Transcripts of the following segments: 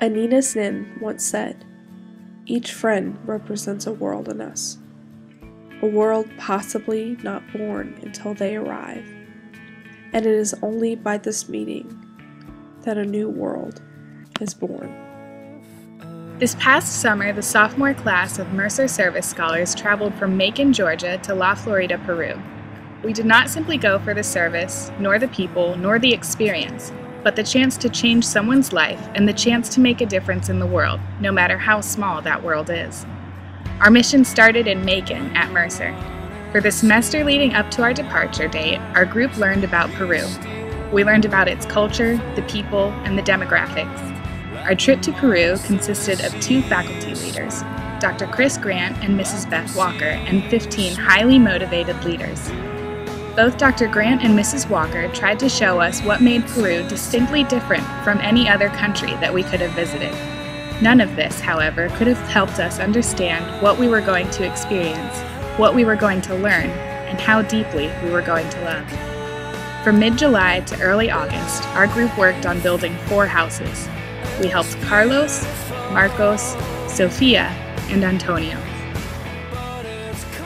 Anina's Nin once said, "Each friend represents a world in us, a world possibly not born until they arrive, and it is only by this meeting that a new world is born." This past summer, the sophomore class of Mercer Service Scholars traveled from Macon, Georgia to La Florida, Peru. We did not simply go for the service, nor the people, nor the experience, but the chance to change someone's life and the chance to make a difference in the world, no matter how small that world is. Our mission started in Macon at Mercer. For the semester leading up to our departure date, our group learned about Peru. We learned about its culture, the people, and the demographics. Our trip to Peru consisted of 2 faculty leaders, Dr. Chris Grant and Mrs. Beth Walker, and 15 highly motivated leaders. Both Dr. Grant and Mrs. Walker tried to show us what made Peru distinctly different from any other country that we could have visited. None of this, however, could have helped us understand what we were going to experience, what we were going to learn, and how deeply we were going to love. From mid-July to early August, our group worked on building 4 houses. We helped Carlos, Marcos, Sofia, and Antonio.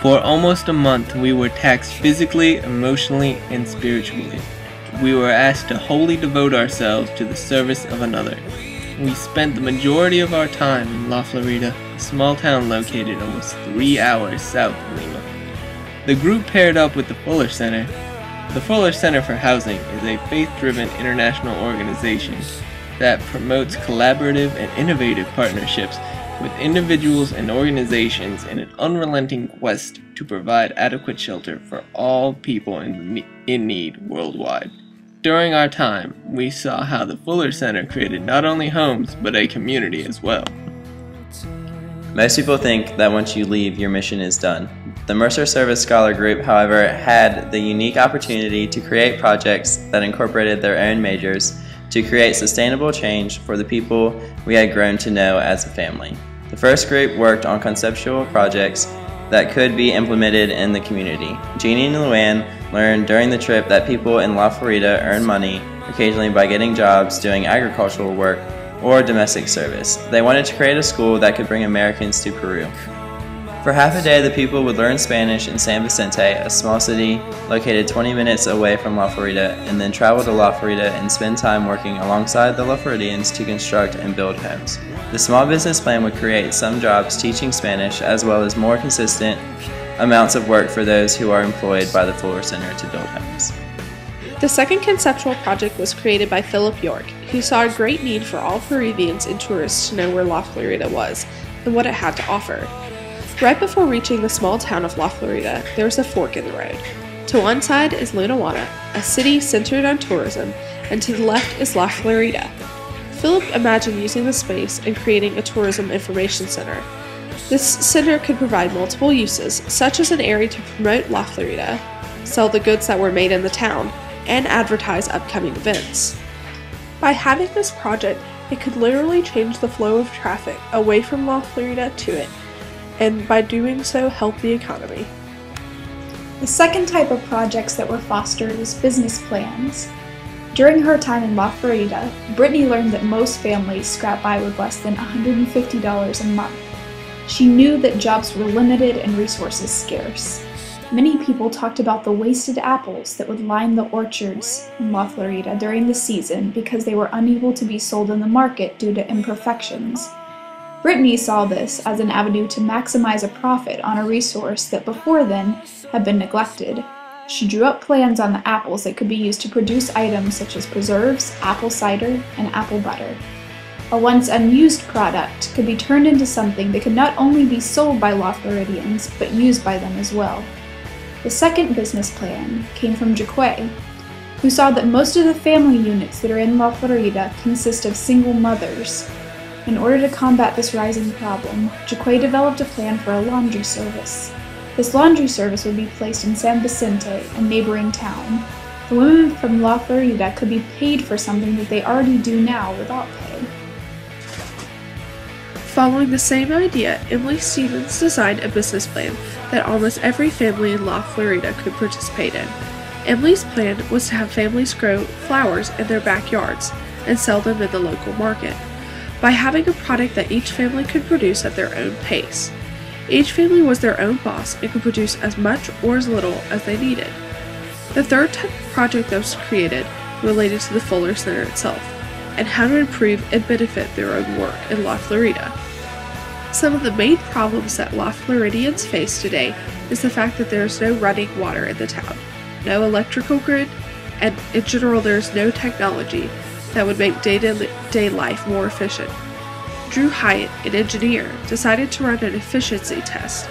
For almost a month, we were taxed physically, emotionally, and spiritually. We were asked to wholly devote ourselves to the service of another. We spent the majority of our time in La Florida, a small town located almost 3 hours south of Lima. The group paired up with the Fuller Center. The Fuller Center for Housing is a faith-driven international organization that promotes collaborative and innovative partnerships with individuals and organizations in an unrelenting quest to provide adequate shelter for all people in need worldwide. During our time, we saw how the Fuller Center created not only homes, but a community as well. Most people think that once you leave, your mission is done. The Mercer Service Scholar Group, however, had the unique opportunity to create projects that incorporated their own majors to create sustainable change for the people we had grown to know as a family. The first group worked on conceptual projects that could be implemented in the community. Jeannie and Luann learned during the trip that people in La Florida earn money occasionally by getting jobs doing agricultural work or domestic service. They wanted to create a school that could bring Americans to Peru. For half a day, the people would learn Spanish in San Vicente, a small city located 20 minutes away from La Florida, and then travel to La Florida and spend time working alongside the La Floridians to construct and build homes. The small business plan would create some jobs teaching Spanish, as well as more consistent amounts of work for those who are employed by the Fuller Center to build homes. The second conceptual project was created by Philip York, who saw a great need for all Peruvians and tourists to know where La Florida was and what it had to offer. Right before reaching the small town of La Florida, there was a fork in the road. To one side is Lunawana, a city centered on tourism, and to the left is La Florida. Philip imagined using the space and creating a tourism information center. This center could provide multiple uses, such as an area to promote La Florida, sell the goods that were made in the town, and advertise upcoming events. By having this project, it could literally change the flow of traffic away from La Florida to it, and by doing so help the economy. The second type of projects that were fostered was business plans. During her time in La Florida, Brittany learned that most families scrap by with less than $150 a month. She knew that jobs were limited and resources scarce. Many people talked about the wasted apples that would line the orchards in La Florida during the season because they were unable to be sold in the market due to imperfections. Brittany saw this as an avenue to maximize a profit on a resource that before then had been neglected. She drew up plans on the apples that could be used to produce items such as preserves, apple cider, and apple butter. A once unused product could be turned into something that could not only be sold by La Floridians, but used by them as well. The second business plan came from Jaque, who saw that most of the family units that are in La Florida consist of single mothers. In order to combat this rising problem, Jaque developed a plan for a laundry service. This laundry service would be placed in San Vicente, a neighboring town. The women from La Florida could be paid for something that they already do now without pay. Following the same idea, Emily Stevens designed a business plan that almost every family in La Florida could participate in. Emily's plan was to have families grow flowers in their backyards and sell them in the local market. by having a product that each family could produce at their own pace. Each family was their own boss and could produce as much or as little as they needed. The third type of project that was created related to the Fuller Center itself, and how to improve and benefit their own work in La Florida. Some of the main problems that La Floridians face today is the fact that there is no running water in the town, no electrical grid, and in general there is no technology that would make day-to-day life more efficient. Drew Hyatt, an engineer, decided to run an efficiency test,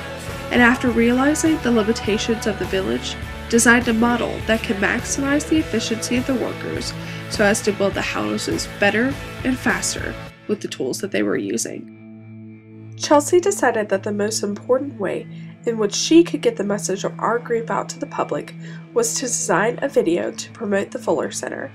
and after realizing the limitations of the village, designed a model that can maximize the efficiency of the workers so as to build the houses better and faster with the tools that they were using. Chelsea decided that the most important way in which she could get the message of our group out to the public was to design a video to promote the Fuller Center.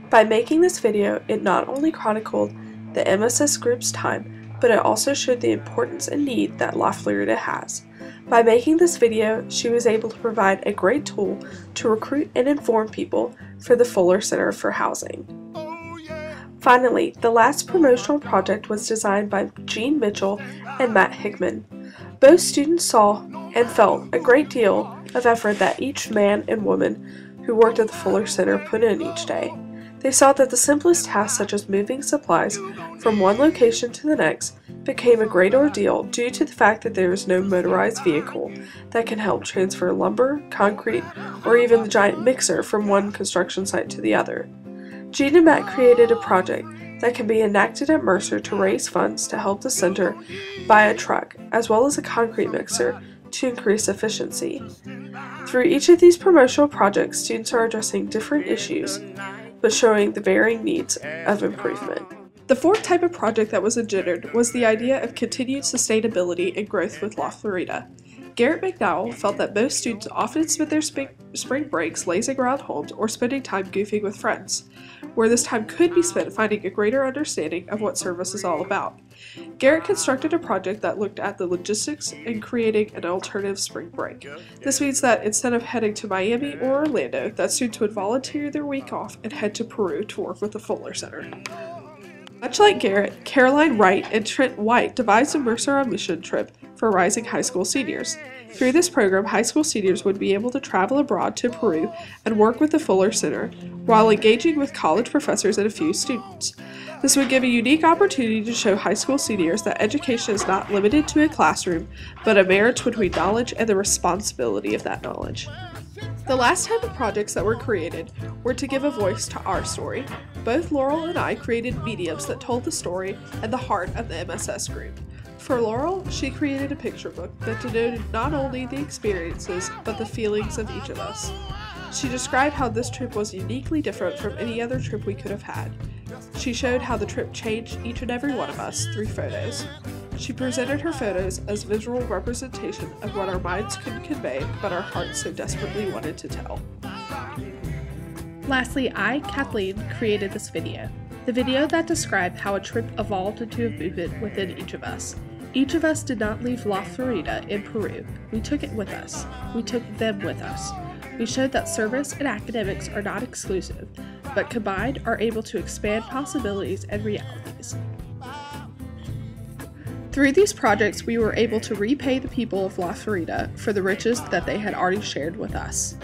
By making this video, it not only chronicled the MSS group's time, but it also showed the importance and need that La Florida has. By making this video, she was able to provide a great tool to recruit and inform people for the Fuller Center for Housing. Finally, the last promotional project was designed by Jean Mitchell and Matt Hickman. Both students saw and felt a great deal of effort that each man and woman who worked at the Fuller Center put in each day. They saw that the simplest tasks such as moving supplies from one location to the next became a great ordeal due to the fact that there is no motorized vehicle that can help transfer lumber, concrete, or even the giant mixer from one construction site to the other. Jean and Matt created a project that can be enacted at Mercer to raise funds to help the center buy a truck, as well as a concrete mixer to increase efficiency. Through each of these promotional projects, students are addressing different issues, but showing the varying needs of improvement. The fourth type of project that was engendered was the idea of continued sustainability and growth with La Florida. Garrett McDowell felt that most students often spend their spring breaks lazing around homes or spending time goofing with friends, where this time could be spent finding a greater understanding of what service is all about. Garrett constructed a project that looked at the logistics and creating an alternative spring break. This means that instead of heading to Miami or Orlando, that students would volunteer their week off and head to Peru to work with the Fuller Center. Much like Garrett, Caroline Wright and Trent White devised a Mercer on Mission trip for rising high school seniors. Through this program, high school seniors would be able to travel abroad to Peru and work with the Fuller Center while engaging with college professors and a few students. This would give a unique opportunity to show high school seniors that education is not limited to a classroom, but a marriage between knowledge and the responsibility of that knowledge. The last type of projects that were created were to give a voice to our story. Both Laurel and I created mediums that told the story and the heart of the MSS group. For Laurel, she created a picture book that denoted not only the experiences, but the feelings of each of us. She described how this trip was uniquely different from any other trip we could have had. She showed how the trip changed each and every one of us through photos. She presented her photos as visual representation of what our minds couldn't convey, but our hearts so desperately wanted to tell. Lastly, I, Kathleen, created this video. The video that described how a trip evolved into a movement within each of us. Each of us did not leave La Florida in Peru. We took it with us. We took them with us. We showed that service and academics are not exclusive, but combined are able to expand possibilities and realities. Through these projects, we were able to repay the people of La Florida for the riches that they had already shared with us.